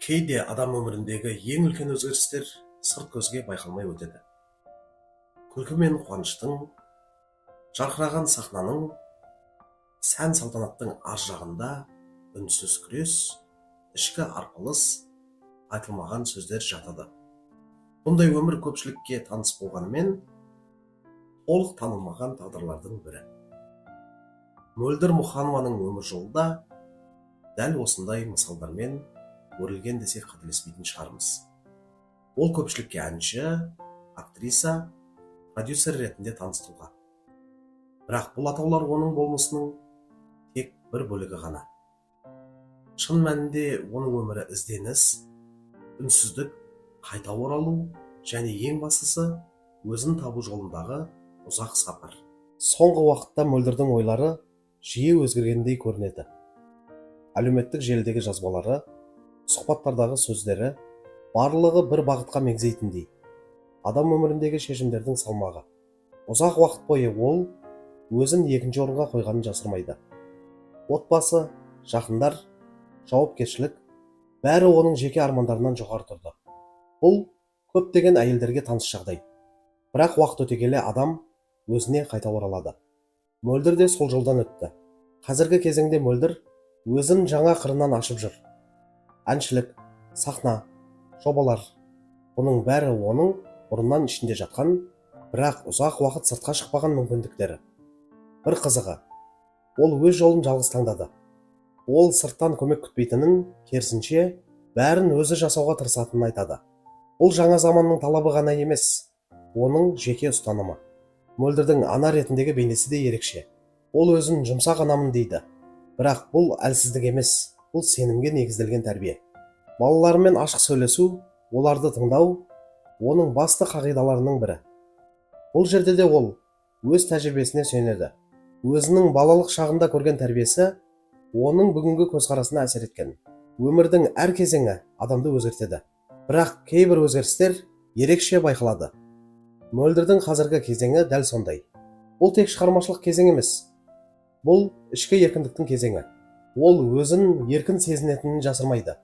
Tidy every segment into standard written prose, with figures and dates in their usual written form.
Кейде адам өміріндегі ең үлкен өзгерістер сырт көзге байқалмай өтеді. Күлкі мен қуаныштың, жарқыраған сахнаның, сән салтанаттың ар жағында үнсіз күрес, ішкі арпалыс, айтылмаған сөздер жатады. Бұндай өмір көпшілікке таныс болғанымен, толық танылмаған тағдырлардың бірі. Мөлдір Мұханованың өмір жолы да дәл осындай мысалдармен өрілген десек қателеспейтін шығармыз. Ол көпшілікке әнші, актриса, продюсер ретінде таныс тұлға. Бірақ бұл атаулар оның болмысының тек бір бөлігі ғана. Шын мәнінде оның өмірі ізденіс, үнсіздік, қайта оралу және ең бастысы өзін табу жолындағы ұзақ сапар. Соңғы уақытта Мөлдірдің ойлары жиі өзгергендей көрінеді. Әлеуметтік желідегі жазбалары, сұхбаттардағы сөздері барлығы бір бағытқа мегзейтіндей. Адам өміріндегі шешімдердің салмағы. Ұзақ уақыт бойы ол өзін екінші орынға қойғанын жасырмайды. Отбасы, жақындар, жауапкершілік бәрі оның жеке армандарынан жоғары тұрды. Бұл көптеген әйелдерге таныс жағдай. Бірақ уақыт өте келе адам өзіне қайта оралады. Мөлдір де сол жолдан өтті. Қазіргі кезеңде Мөлдір өзін жаңа қырынан ашып жүр. Әншілік, сахна, жобалар. Бұның бәрі оның бұрыннан ішінде жатқан, бірақ ұзақ уақыт сыртқа шықпаған мүмкіндіктері. Бір қызығы, ол өз жолын жалғыз таңдады. Ол сырттан көмек күтпейтінін, керісінше, бәрін өзі жасауға тырысатынын айтады. Бұл жаңа заманның талабы ғана емес, оның жеке ұстанымы. Мөлдірдің ана ретіндегі бейнесі де ерекше. Ол өзін жұмсақ анамын дейді. Бірақ бұл әлсіздік емес, бұл сенімге негізделген тәрбие. Балалармен ашық сөйлесу, оларды тыңдау, оның басты қағидаларының бірі. Бұл жерде де ол өз тәжірибесіне сүйенеді. Өзінің балалық шағында көрген тәрбиесі оның бүгінгі көзқарасына әсер еткен. Өмірдің әр кезеңі адамды өзгертеді. Бірақ кейбір өзгерістер ерекше байқалады. Мөлдірдің қазіргі кезеңі дәл сондай. Бұл тек шығармашылық кезең емес. Бұл ішкі еркіндіктің кезеңі. Ол өзін еркін сезінетінін жасырмайды.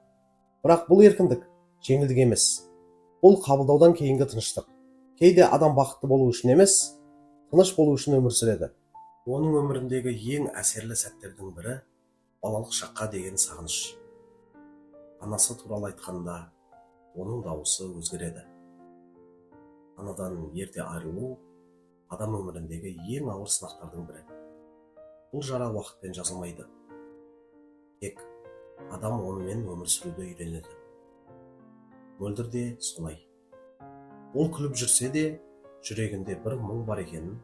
Бірақ бұл еркіндік жеңілдік емес. Бұл қабылдаудан кейінгі тыныштық. Кейде адам бақытты болу үшін емес, тыныш болу үшін өмір сүреді. Оның өміріндегі ең әсерлі сәттердің бірі балалық шаққа деген сағыныш. Анасы туралы айтқанда оның дауысы өзгереді. Анадан ерте айырылу адам өміріндегі ең ауыр сынақтардың бірі. Бұл жара уақытпен жазылмайды. Тек адам онымен өмір сүруді үйренеді. Мөлдір де солай. Ол күліп жүрсе де, жүрегінде бір мұң бар екенін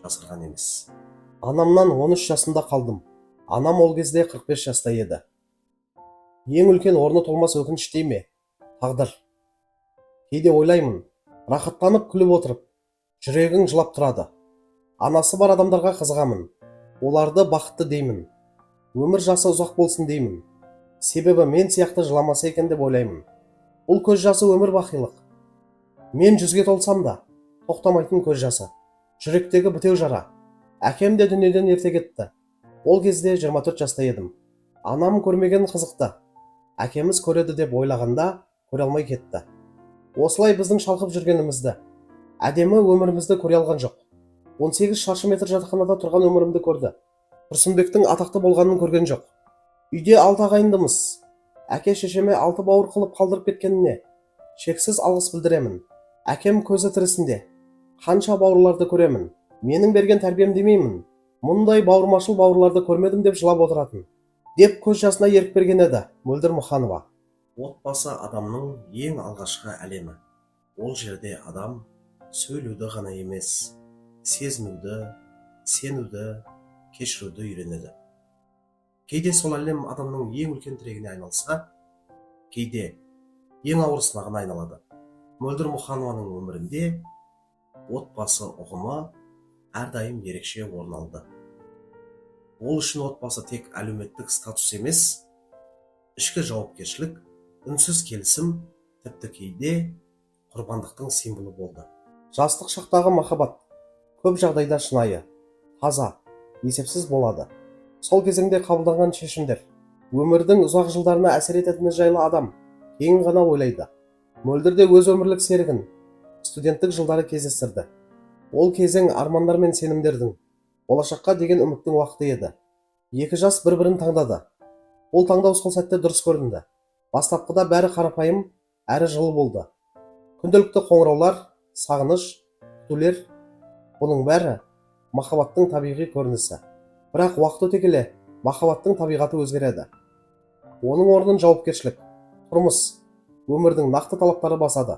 жасырған емес. Анамнан 13 жасында қалдым. Анам ол кезде 45 жаста еді. Ең үлкен орны толмас өкініш дей ме? Тағдыр. Кейде ойлаймын, рахаттанып күліп отырып, жүрегің жылап тұрады. Анасы бар адамдарға қызығамын. Оларды бақытты деймін. Өмір жасы ұзақ болсын деймін. Себебі мен сияқты жыламаса екен деп ойлаймын. Бұл көз жасы өмір бақилық. Мен 100-ге толсам да, тоқтамайтын көз жасы. Жүректегі бітеу жара. Әкем де дүниеден ерте кетті. Ол кезде 24 жаста едім. Анам көрмеген қызықты. Әкеміз көреді деп ойлағанда көре алмай кетті. Осылай біздің шалқып жүргенімізді, әдемі өмірімізді көре алған жоқ. 18 шаршы метр жатақханада тұрған өмірімді көрді. Тұрсынбектің атақты болғанын көрген жоқ. Үйде 6 ағайындымыз. Әке шешеме 6 бауыр қылып қалдырып кеткеніне шексіз алғыс білдіремін. Әкем көзі тірісінде қанша бауырларды көремін. Менің берген тәрбием демеймін. Мұндай бауырмашыл бауырларды көрмедім деп жылап отыратын. Деп көз жасына ерік берген еді Мөлдір Мұханова. Отбасы адамның ең алғашқы әлемі. Ол жерде адам сөйлеуді ғана емес, сезінуді, сенуді, кешіруді үйренеді. Кейде сол әлем адамның ең үлкен тірегіне айналса, кейде ең ауыр сынағына айналады. Мөлдір Мұханованың өмірінде отбасы ұғымы әрдайым ерекше орын алды. Ол үшін отбасы тек әлеуметтік статус емес, ішкі жауапкершілік, үнсіз келісім, тіпті кейде құрбандықтың символы болды. Жастық шақтағы махаббат көп жағдайда шынайы, таза, есепсіз болады. Сол кезеңде қабылданған шешімдер, өмірдің ұзақ жылдарына әсер ететіні жайлы адам кейін ғана ойлайды. Мөлдір де өз өмірлік серігін студенттік жылдары кездестірді. Ол кезең армандар мен сенімдердің, болашаққа деген үміттің уақыты еді. Екі жас бір-бірін таңдады. Ол таңдау сол сәтте дұрыс көрінді. Бастапқыда бәрі қарапайым, әрі жылы болды. Күнделікті қоңыраулар, сағыныш, күтулер, бұның бәрі махаббаттың табиғи көрінісі. Бірақ уақыт өте келе, махаббаттың табиғаты өзгереді. Оның орнын жауапкершілік, тұрмыс, өмірдің нақты талаптары басады.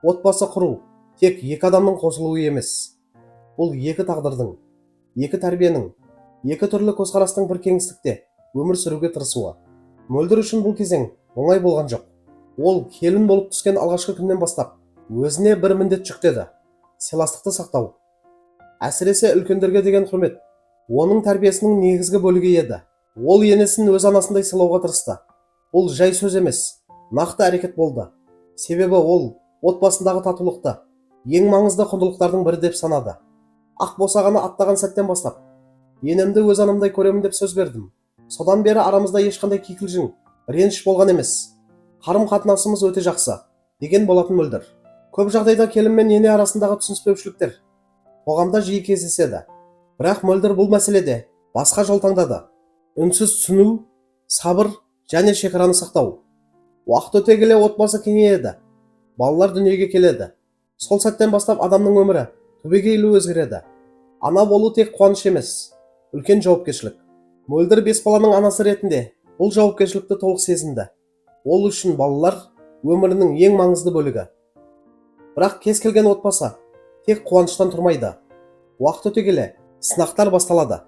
Отбасы құру тек екі адамның қосылуы емес. Бұл екі тағдырдың, екі тәрбиенің, екі түрлі көзқарастың бір кеңістікте өмір сүруге тырысуы. Мөлдір үшін бұл кезең оңай болған жоқ. Ол келін болып түскен алғашқы күннен бастап өзіне бір міндет жүктеді: сыйластықты сақтау. Әсіресе үлкендерге деген құрмет оның тәрбиесінің негізгі бөлігі еді. Ол енесін өз анасындай сыйлауға тырысты. Бұл жай сөз емес, нақты әрекет болды. Себебі ол отбасындағы татулықты ең маңызды құндылықтардың бірі деп санады. Ақ босағаны аттаған сәттен бастап енемді өз анамдай көремін деп сөз бердім. Содан бері арамызда ешқандай кикілжің, реніш болған емес. Қарым-қатынасымыз өте жақсы, деген болатын Мөлдір. Көп жағдайда келін мен ене арасындағы түсініспеушіліктер қоғамда жиі кездеседі. Бірақ Мөлдір бұл мәселеде басқа жол таңдады. Үнсіз түсіну, сабыр және шекараны сақтау. Уақыт өте келе отбасы кеңейеді. Балалар дүниеге келеді. Сол сәттен бастап адамның өмірі түбегейлі өзгереді. Ана болу тек қуаныш емес, үлкен жауапкершілік. Мөлдір 5 баланың анасы ретінде бұл жауапкершілікті толық сезінді. Ол үшін балалар өмірінің ең маңызды бөлігі. Бірақ кез келген отбасы тек қуаныштан тұрмайды. Уақыт өте келе сынақтар басталады.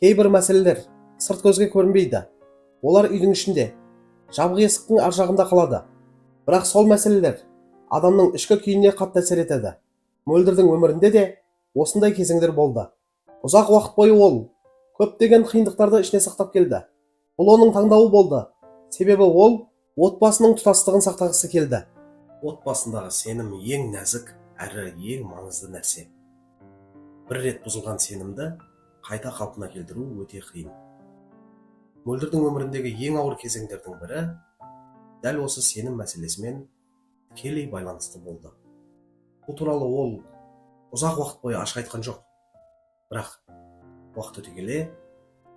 Кейбір мәселелер сырт көзге көрінбейді. Олар үйдің ішінде, жабық есіктің ар жағында қалады. Бірақ сол мәселелер адамның ішкі күйіне қатты әсер етеді. Мөлдірдің өмірінде де осындай кезеңдер болды. Ұзақ уақыт бойы ол көптеген қиындықтарды ішіне сақтап келді. Бұл оның таңдауы болды. Себебі ол отбасының тұтастығын сақтағысы келді. Отбасындағы сенім ең нәзік әрі ең маңызды нәрсе. Бір рет бұзылған сенімді қайта қалпына келтіру өте қиын. Мөлдірдің өміріндегі ең ауыр кезеңдердің бірі дәл осы сенім мәселесімен тікелей байланысты болды. Бұл туралы ол ұзақ уақыт бойы ашық айтқан жоқ. Бірақ уақыт өте келе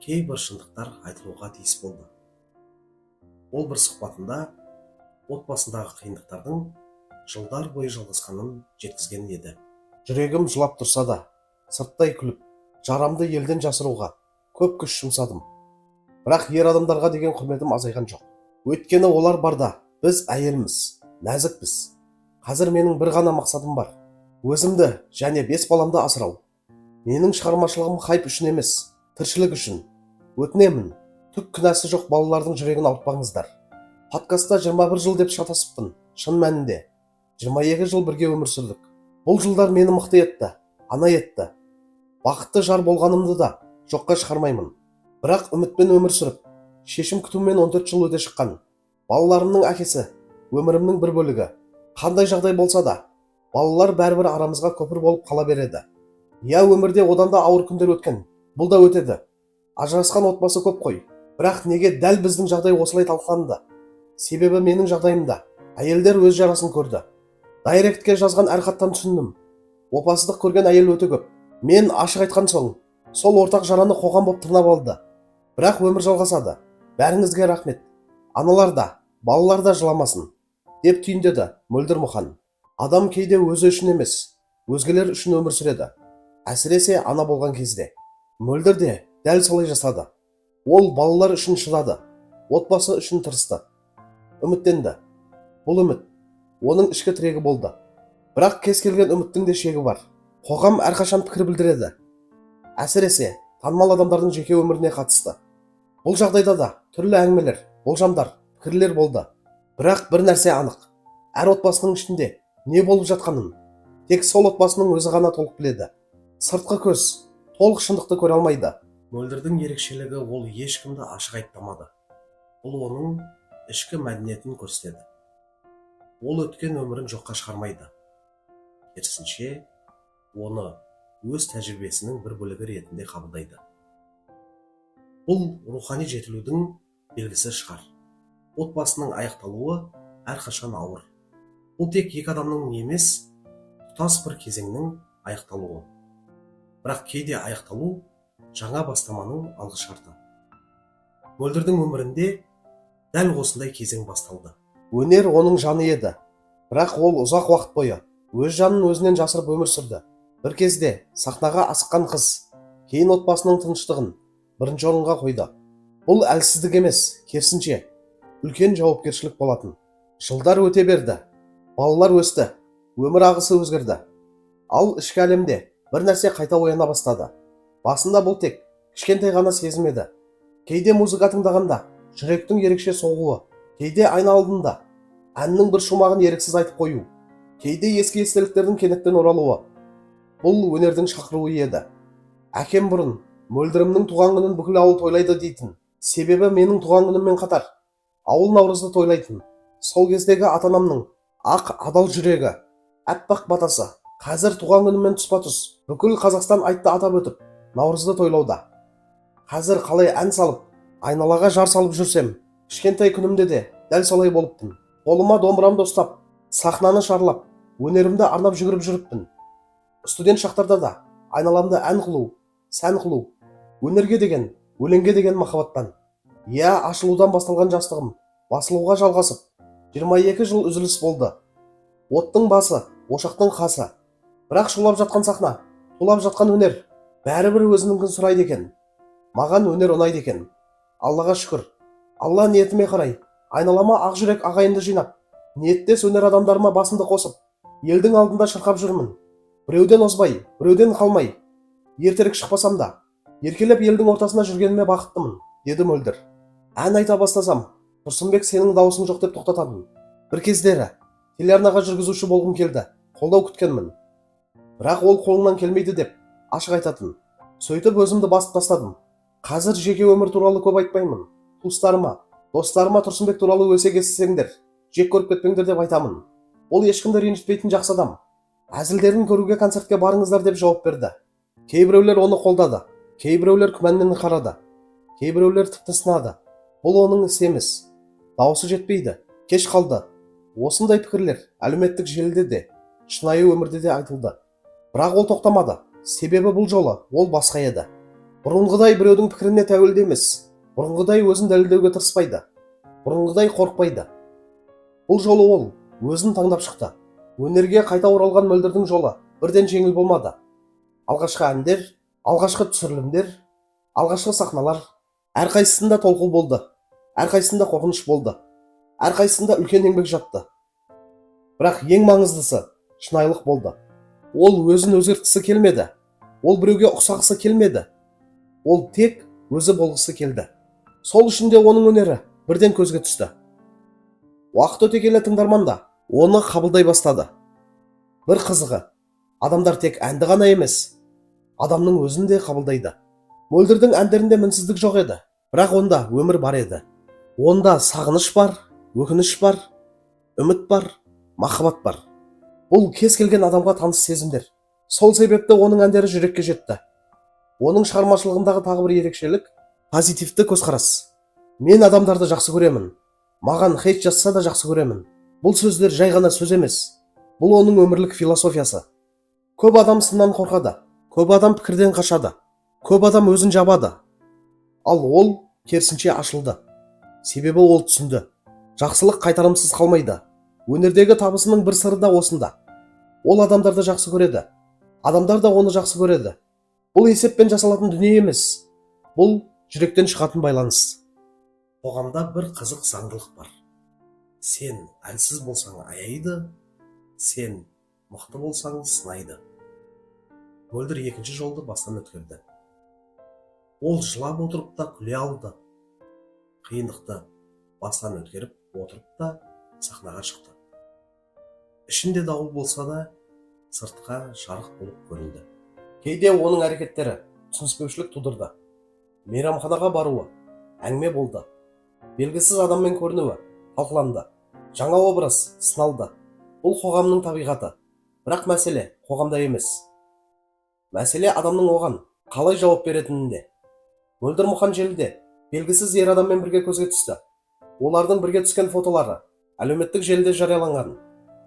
кейбір шындықтар айтылуға тиіс болды. Ол бір сұхбатында отбасындағы қиындықтардың жылдар бойы жалғасқанын жеткізген еді. Жүрегім жылап тұрса да, сырттай күліп, жарамды елден жасыруға көп күш жұмсадым. Бірақ ер адамдарға деген құрметім азайған жоқ. Өйткені олар барда, біз әйелміз, нәзікпіз. Қазір менің бір ғана мақсатым бар: өзімді және 5 баламды асырау. Менің шығармашылығым хайп үшін емес, тіршілік үшін. Өтінемін, түк күнәсі жоқ балалардың жүрегін ауыртпаңыздар. Подкастта 21 жыл деп шатасыппын. Шын мәнінде 22 жыл бірге өмір сүрдік. Бұл жылдар мені мықты етті, ана етті. Бақытты жар болғанымды да жоққа шығармаймын. Бірақ үмітпен өмір сүріп, шешім күтумен 14 жыл өте шыққан. Балаларымның әкесі өмірімнің бір бөлігі. Қандай жағдай болса да, балалар бәрібір арамызға көпір болып қала береді. Я, өмірде одан да ауыр күндер өткен, бұл да өтеді. Ажырасқан отбасы көп қой. Бірақ неге дәл біздің жағдай осылай талқыланды? Себебі менің жағдайымда әйелдер өз жарасын көрді. Дайректке жазған әр хаттан түсіндім. Опасыздық көрген әйел өте көп. Мен ашық айтқан соң, сол ортақ жараны қоғам боп тырнап алды. Бірақ өмір жалғасады. Бәріңізге рахмет. Аналар да, балалар да жыламасын, деп түйіндеді Мөлдір Мұқан. Адам кейде өзі үшін емес, өзгелер үшін өмір сүреді. Әсіресе ана болған кезде. Мөлдір де дәл солай жасады. Ол балалар үшін шыдады, отбасы үшін тырысты, үміттенді. Бұл үміт оның ішкі тірегі болды. Бірақ кез келген үміттің де шегі бар. Қоғам әрқашан пікір білдіреді. Әсіресе танымал адамдардың жеке өміріне қатысты. Бұл жағдайда да түрлі әңгімелер, болжамдар, пікірлер болды. Бірақ бір нәрсе анық: әр отбасының ішінде не болып жатқанын тек сол отбасының өзі ғана толық біледі. Сыртқы көз толық шындықты көре алмайды. Мөлдірдің ерекшелігі ол ешкімді ашық айтпамады. Бұл оның ішкі мәдениетін көрсетеді. Ол өткен өмірін жоққа шығармайды. Керісінше, оны өз тәжірибесінің бір бөлігі ретінде қабылдайды. Бұл рухани жетілудің белгісі шығар. Отбасының аяқталуы әрқашан ауыр. Бұл тек екі адамның емес, тұтас бір кезеңнің аяқталуы. Бірақ кейде аяқталу жаңа бастаманың алғышарты. Мөлдірдің өмірінде дәл осындай кезең басталды. Өнер оның жаны еді, бірақ ол ұзақ уақыт бойы өз жанын өзінен жасырып өмір сүрді. Бір кезде сахнаға асыққан қыз кейін отбасының тыныштығын бірінші орынға қойды. Бұл әлсіздік емес, керісінше үлкен жауапкершілік болатын. Жылдар өте берді, балалар өсті, өмір ағысы өзгерді. Ал ішкі әлемде бір нәрсе қайта ояна бастады. Басында бұл тек кішкентай ғана сезім еді. Кейде музыка тыңдағанда жүректің ерекше соғуы, кейде айна алдында әннің бір шумағын еріксіз айтып қою, кейде ескі естеліктердің кенеттен оралуы. Бұл өнердің шақыруы еді. Әкем бұрын мөлдірімнің туған күнін бүкіл ауыл тойлайды дейтін. Себебі менің туған күніммен қатар ауыл наурызды тойлайтын. Сол кездегі ата-анамның ақ адал жүрегі, әппақ батасы қазір туған күніммен тұспа-тұс бүкіл Қазақстан айтты атап өтіп наурызды тойлауда. Қазір қалай ән салып, айналаға жар салып жүрсем, кішкентай күнімде де дәл солай болыппын. Қолыма домбырамды ұстап, сахнаны шарлап, өнерімді арнап жүгіріп жүріппін. Студент шақтарда да айналамды ән қылу, сән қылу, өнерге деген, өлеңге деген махаббаттан. Ашылудан басталған жастығым басылуға жалғасып, 22 жыл үзіліс болды. Оттың басы, ошақтың қасы. Бірақ шулап жатқан сахна, тулап жатқан өнер, бәрібір өзініңкін сұрайды екен. Маған өнер ұнайды екен. Аллаға шүкір. Алла ниетіме қарай, айналама ақ жүрек ағайынды жинап, ниеттес өнер адамдарыма басымды қосып, елдің алдында шырқап жүрмін. Біреуден озбай, біреуден қалмай. Ертерек шықпасам да, еркелеп елдің ортасына жүргеніме бақыттымын, деді Мөлдір. Ән айта бастасам, Тұрсынбек сенің дауысың жоқ деп тоқтататын. Бір кездері телеарнаға жүргізуші болғым келді, қолдау күткенмін. Бірақ ол қолыңнан келмейді деп ашық айтатын. Сөйтіп өзімді басып тастадым. Қазір жеке өмір туралы көп айтпаймын. Туыстарыма, достарыма Тұрсынбек туралы өсек естісеңдер, жек көріп кетпеңдер деп айтамын. Ол ешкімді ренжітпейтін жақсы адам. Әзілдерін көруге концертке барыңыздар деп жауап берді. Кейбіреулер оны қолдады, кейбіреулер күмәнмен қарады, кейбіреулер тіпті сынады. Бұл оның ісі емес. Дауысы жетпейді, кеш қалды. Осындай пікірлер әлеуметтік желіде де, шынайы өмірде де айтылды. Бірақ ол тоқтамады. Себебі бұл жолы ол басқа еді. Бұрынғыдай біреудің пікіріне тәуелді емес. Бұрынғыдай өзін дәлелдеуге тырыспайды. Бұрынғыдай қорықпайды. Бұл жолы ол өзін таңдап шықты. Өнерге қайта оралған Мөлдірдің жолы бірден жеңіл болмады. Алғашқы әндер, алғашқы түсірілімдер, алғашқы сахналар, әрқайсысында толқу болды. Әрқайсысында қорқыныш болды. Әрқайсысында үлкен еңбек жатты. Бірақ ең маңыздысы шынайылық болды. Ол өзін өзгерткісі келмеді. Ол біреуге ұқсағысы келмеді. Ол тек өзі болғысы келді. Сол үшін де оның өнері бірден көзге түсті. Уақыт өте келе тыңдарман да оны қабылдай бастады. Бір қызығы, адамдар тек әнді ғана емес, адамның өзін де қабылдайды. Мөлдірдің әндерінде мінсіздік жоқ еді, бірақ онда өмір бар еді. Онда сағыныш бар, өкініш бар, үміт бар, махаббат бар. Бұл кез келген адамға таныс сезімдер. Сол себепті оның әндері жүрекке жетті. Оның шығармашылығындағы тағы бір ерекшелік позитивті көзқарас. Мен адамдарды жақсы көремін. Маған хейт жазса да жақсы көремін. Бұл сөздер жай ғана сөз емес. Бұл оның өмірлік философиясы. Көп адам сыннан қорқады. Көп адам пікірден қашады. Көп адам өзін жабады. Ал ол керісінше ашылды. Себебі ол түсінді. Жақсылық қайтарымсыз қалмайды. Өнердегі табысының бір сыры да осында. Ол адамдарды жақсы көреді. Адамдар да оны жақсы көреді. Бұл есеппен жасалатын дүние емес. Бұл жүректен шығатын байланыс. Қоғамда бір қызық заңдылық бар. Сен әлсіз болсаң аяйды, сен мықты болсаң сынайды. Мөлдір екінші жолды бастан өткерді. Ол жылап отырып та күле алды. Қиындықты бастан өткеріп отырып та сахнаға шықты. Ішінде дауыл болса да, сыртқа жарық болып көрінді. Кейде оның әрекеттері түсініспеушілік тудырды. Мейрамханаға баруы әңгіме болды. Белгісіз адаммен көрінуі талқыланды. Жаңа образ сыналды. Бұл қоғамның табиғаты. Бірақ мәселе қоғамда емес. Мәселе адамның оған қалай жауап беретінінде. Мөлдір Мұқан желіде белгісіз ер адаммен бірге көзге түсті. Олардың бірге түскен фотолары Әлеуметтік желіде жарияланған.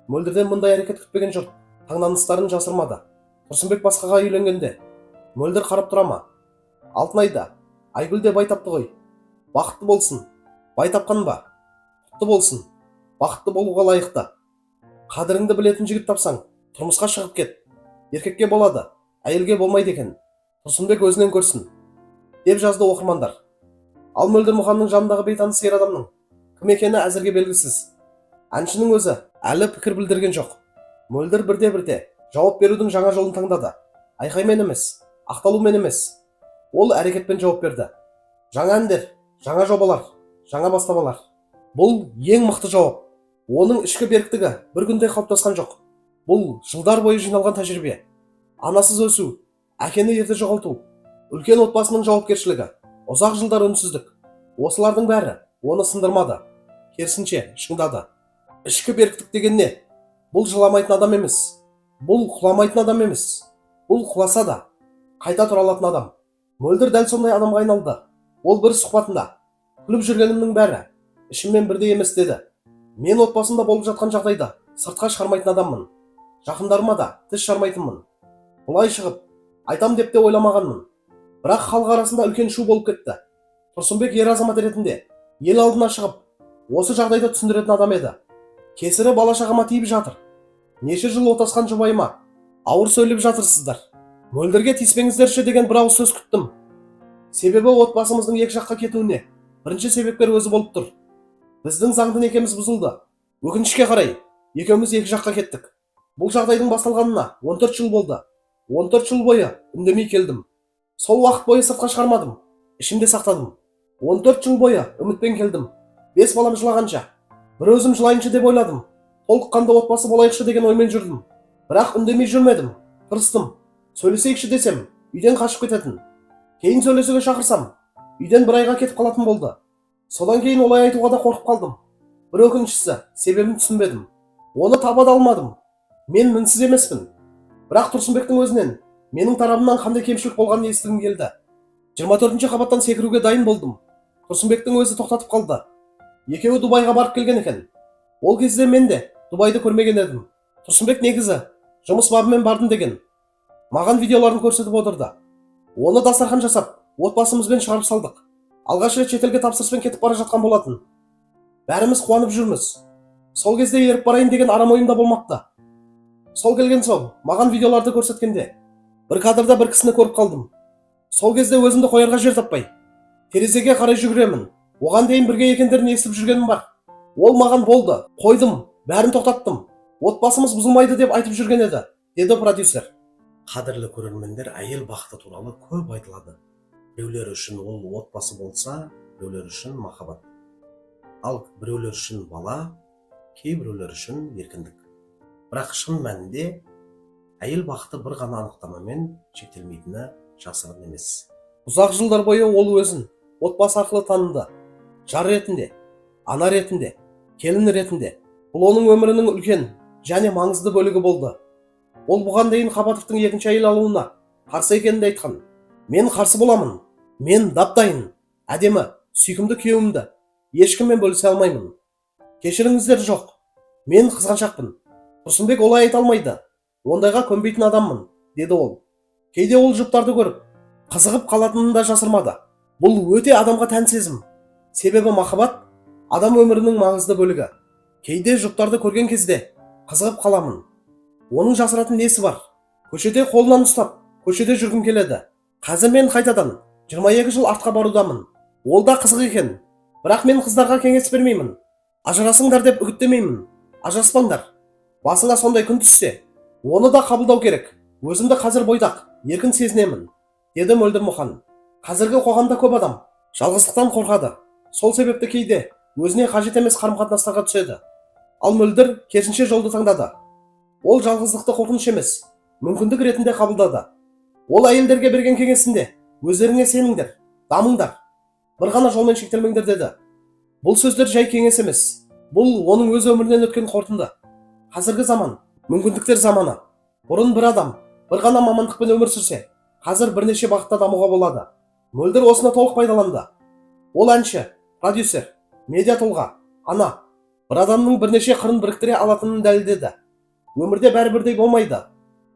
Мөлдірден мұндай әрекет күтпеген жұрт таңданыстарын жасырмады. Тұрсынбек басқаға үйленгенде Мөлдір қарап тұра ма? Алтынайда, Айгүл де бай тапты ғой. Бақытты болсын. Бай тапқан ба? Құтты болсын. Бақытты болуға лайықты. Қадіріңді білетін жігіт тапсаң, тұрмысқа шығып кет. Еркекке болады, әйелге болмайды екен. Тұрсынбек өзінен көрсін, деп жазды оқырмандар. Ал Мөлдір Мұханның жанындағы бейтаныс ер адамның кім екені әзірге белгісіз. Әншінің өзі әлі пікір білдірген жоқ. Мөлдір бірте-бірте жауап берудің жаңа жолын таңдады. Айқаймен емес, ақталумен емес. Ол әрекетпен жауап берді. Жаңа әндер, жаңа жобалар, жаңа бастамалар. Бұл ең мықты жауап. Оның ішкі беріктігі бір күнде қалыптасқан жоқ. Бұл жылдар бойы жиналған тәжірибе. Анасыз өсу, әкені ерте жоғалту, үлкен отбасының жауапкершілігі, ұзақ жылдар үнсіздік. Осылардың бәрі оны сындырмады, керісінше шыңдады. Ішкі беріктік деген не? Бұл жыламайтын адам емес. Бұл құламайтын адам емес. Бұл құласа да қайта тұра алатын адам. Мөлдір дәл сондай адамға айналды. Ол бір сұхбатында күліп жүргенімнің бәрі ішіммен бірдей емес деді. Мен отбасымда болып жатқан жағдайда сыртқа шығармайтын адаммын. Жақындарыма да тіс жармайтынмын. Бұлай шығып айтам деп те ойламағанмын. Бірақ халық арасында үлкен шу болып кетті. Тұрсынбек ер азамат ретінде ел алдына шығып осы жағдайды түсіндіретін адам еді. Кесірі бала шағама тиіп жатыр. Неше жыл отасқан жұбайыма ауыр сөйлеп жатырсыздар. Мөлдірге тиіспеңіздерші деген бір ауыз сөз күттім. Себебі отбасымыздың екі жаққа кетуіне бірінші себепкер өзі болып тұр. Біздің заңды некеміз бұзылды. Өкінішке қарай, екеуміз екі жаққа кеттік. Бұл жағдайдың басталғанына 14 жыл болды. 14 жыл бойы үндемей келдім. Сол уақыт бойы сыртқа шығармадым. Ішімде сақтадым. 14 жыл бойы үмітпен келдім. 5 балам жылағанша, бір өзім жылайыншы деп ойладым. Толыққанды отбасы болайықшы деген оймен жүрдім. Бірақ үндемей жүрмедім. Тырыстым. Сөйлесейікші десем, үйден қашып кететін. Кейін сөйлесуге шақырсам, үйден бір айға кетіп қалатын болды. Содан кейін олай айтуға да қорқып қалдым. Бір өкініштісі, себебін түсінбедім. Оны таба да алмадым. Мен мінсіз емеспін. Бірақ Тұрсынбектің өзінен менің тарабымнан қандай кемшілік болғанын естігім келді. 24-ші қабаттан секіруге дайын болдым. Тұрсынбектің өзі тоқтатып қалды. Екеуі Дубайға барып келген екен. Ол кезде мен де Дубайды көрмеген едім. Тұрсынбек негізі жұмыс бабымен бардым деген. Маған видеоларын көрсетіп отырды. Оны дастархан жасап, отбасымызбен шығарып салдық. Алғаш рет шетелге тапсырыспен кетіп бара жатқан болатын. Бәріміз қуанып жүрміз. Сол кезде еріп барайын деген арам ойымда болмапты. Сол келген соң, маған видеоларды көрсеткенде, бір кадрда бір кісіні көріп қалдым. Сол кезде өзімді қоярға жер таппай, терезеге қарай жүгіремін. Оған дейін бірге екендерін естіп жүргенім бар. Ол маған болды, қойдым, бәрін тоқтаттым. Отбасымыз бұзылмайды деп айтып жүрген еді, деді продюсер. Қадірлі көрермендер, әйел бақыты туралы көп айтылады. Біреулер үшін ол отбасы болса, біреулер үшін махаббат. Ал біреулер үшін бала, кейбіреулер үшін еркіндік. Бірақ шын мәнінде әйел бақыты бір ғана анықтамамен шектелмейтіні жасырын емес. Ұзақ жылдар бойы ол өзін отбасы арқылы таныды. Жар ретінде, ана ретінде, келін ретінде. Бұл оның өмірінің үлкен және маңызды бөлігі болды. Ол бұған дейін Қабатовтың екінші әйел алуына қарсы екенін айтқан. Мен қарсы боламын. Мен дап-дайын, әдемі, сүйкімді күйеуімді ешкіммен бөлісе алмаймын. Кешіріңіздер, жоқ. Мен қызғаншақпын. Тұрсынбек олай айта алмайды. Ондайға көнбейтін адаммын, деді ол. Кейде ол жұптарды көріп, қызығып қалатынын да жасырмады. Бұл өте адамға тән сезім. Себебі махаббат адам өмірінің маңызды бөлігі. Кейде жұптарды көрген кезде қызығып қаламын. Оның жасыратын несі бар? Көшеде қолынан ұстап, көшеде жүргім келеді. Қазір мен қайтадан 22 жыл артқа барудамын. Ол да қызық екен. Бірақ мен қыздарға кеңес бермеймін. Ажырасыңдар деп үгіттемеймін. Ажыраспаңдар. Басыңа сондай күн түссе, оны да қабылдау керек. Өзімді қазір бойдақ, еркін сезінемін, деді Мөлдір Мұхан. Қазіргі қоғамда көп адам жалғыздықтан қорқады. Сол себепті кейде өзіне қажет емес қарым-қатынастарға түседі. Ал Мөлдір керісінше жолды таңдады. Ол жалғыздықты қорқыныш емес, мүмкіндік ретінде қабылдады. Ол әйелдерге берген кеңесінде өздеріңе сеніңдер, дамыңдар, бір ғана жолмен шектелмеңдер деді. Бұл сөздер жай кеңес емес. Бұл оның өз өмірінен өткен қорытынды. Қазіргі заман, мүмкіндіктер заманы. Бұрын бір адам, бір ғана мамандықпен өмір сүрсе, қазір бірнеше бағытта дамуға болады. Мөлдір осыны толық пайдаланды. Ол әнші, продюсер, медиа тұлға, ана. бір адамның бірнеше қырын біріктіре алатынын дәлелдеді. Өмірде бәрі бірдей болмайды.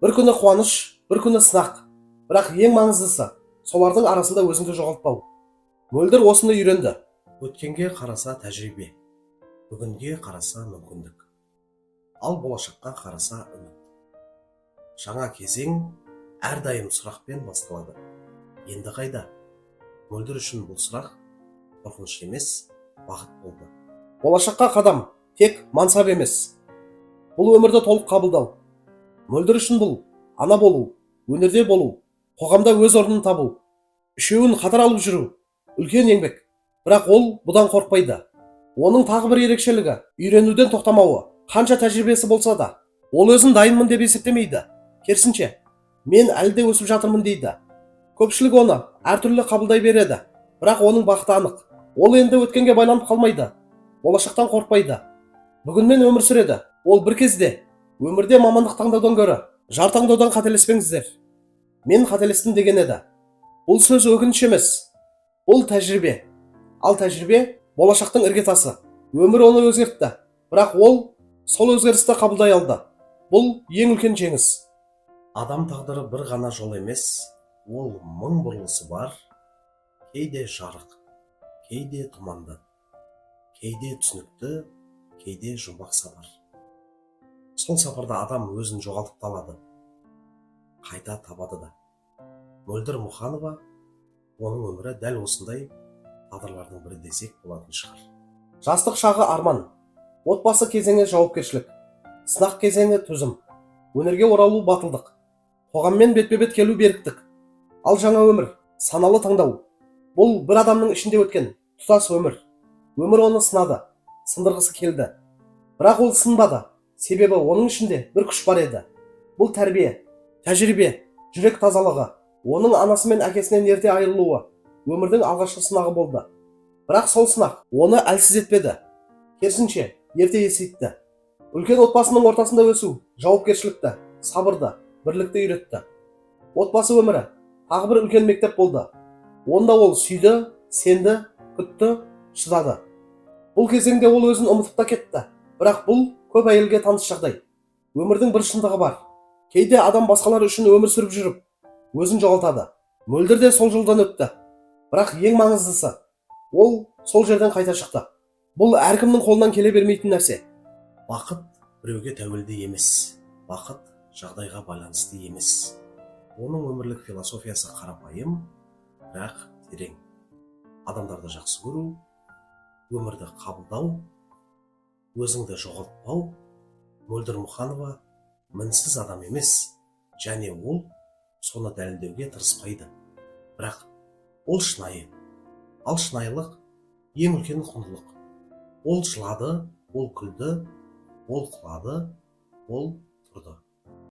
Бір күні қуаныш, бір күні сынақ. Бірақ ең маңыздысы солардың арасында өзіңді жоғалтпау. Мөлдір осыны үйренді. Өткенге қараса тәжірибе, бүгінге қараса мүмкіндік, ал болашаққа қараса үміт. Жаңа кезең әрдайым сұрақпен басталады. Енді қайда? Мөлдір үшін бұл сұрақ қорқыныш емес, бақыт болды. Болашаққа қадам тек мансап емес. Бұл өмірді толық қабылдау. Мөлдір үшін бұл ана болу, өнерде болу, қоғамда өз орнын табу. Үшеуін қатар алып жүру үлкен еңбек. Бірақ ол бұдан қорқпайды. Оның тағы бір ерекшелігі үйренуден тоқтамауы. Қанша тәжірибесі болса да, ол өзін дайынмын деп есептемейді. Керісінше, мен әлі де өсіп жатырмын дейді. Көпшілік оны әртүрлі қабылдай береді. Бірақ оның бақыты анық. Ол енді өткенге байланып қалмайды. Болашақтан қорқпайды. Бүгінмен өмір сүреді. Ол бір кезде өмірде мамандық таңдаудан гөрі жар таңдаудан қателеспеңіздер. Мен қателестім деген еді. Бұл сөз өкініш емес. Бұл тәжірибе. Ал тәжірибе болашақтың іргетасы. Өмір оны өзгертті. Бірақ ол сол өзгерісті қабылдай алды. Бұл ең үлкен жеңіс. Адам тағдыры бір ғана жол емес, ол мың бұрылысы бар. Кейде жарық, кейде тұманды, кейде түсінікті, кейде жұмбақ сапар. Сол сапарда адам өзін жоғалтып қалады, қайта табады да. Мөлдір Мұханова, оның өмірі дәл осындай тағдырлардың бірі десек болатын шығар. Жастық шағы арман, отбасы кезеңі жауапкершілік, сынақ кезеңі төзім, өнерге оралу батылдық, қоғаммен бетпе-бет келу беріктік. Ал жаңа өмір, саналы таңдау. Бұл бір адамның ішінде өткен тұтас өмір. Өмір оны сынады, сындырғысы келді. Бірақ ол сынбады, себебі оның ішінде бір күш бар еді. Бұл тәрбие, тәжірибе, жүрек тазалығы. Оның анасы мен әкесінен ерте айырылуы өмірдің алғашқы сынағы болды. Бірақ сол сынақ оны әлсіз етпеді. Керісінше, ерте есейтті. Үлкен отбасының ортасында өсу жауапкершілікті, сабырды, бірлікті үйретті. Отбасы өмірі тағы бір үлкен мектеп болды. Онда ол сүйді, сенді, күтті, шыдады. Бұл кезеңде ол өзін ұмытып та кетті. Бірақ бұл көп әйелге таныс жағдай. Өмірдің бір шындығы бар. Кейде адам басқалар үшін өмір сүріп жүріп, өзін жоғалтады. Мөлдір де сол жолдан өтті. Бірақ ең маңыздысы, ол сол жерден қайта шықты. Бұл әркімнің қолынан келе бермейтін нәрсе. Бақыт біреуге тәуелді емес. Бақыт жағдайға байланысты емес. Оның өмірлік философиясы қарапайым, бірақ терең. Адамдарды жақсы көру, өмірді қабылдау, өзіңді жоғалтпау. Мөлдір Мұханова мінсіз адам емес, және ол соны дәлелдеуге тырыспайды. Бірақ ол шынайы. Ал шынайылық ең үлкен құндылық. Ол жылады, ол күлді, ол құлады, ол тұрды.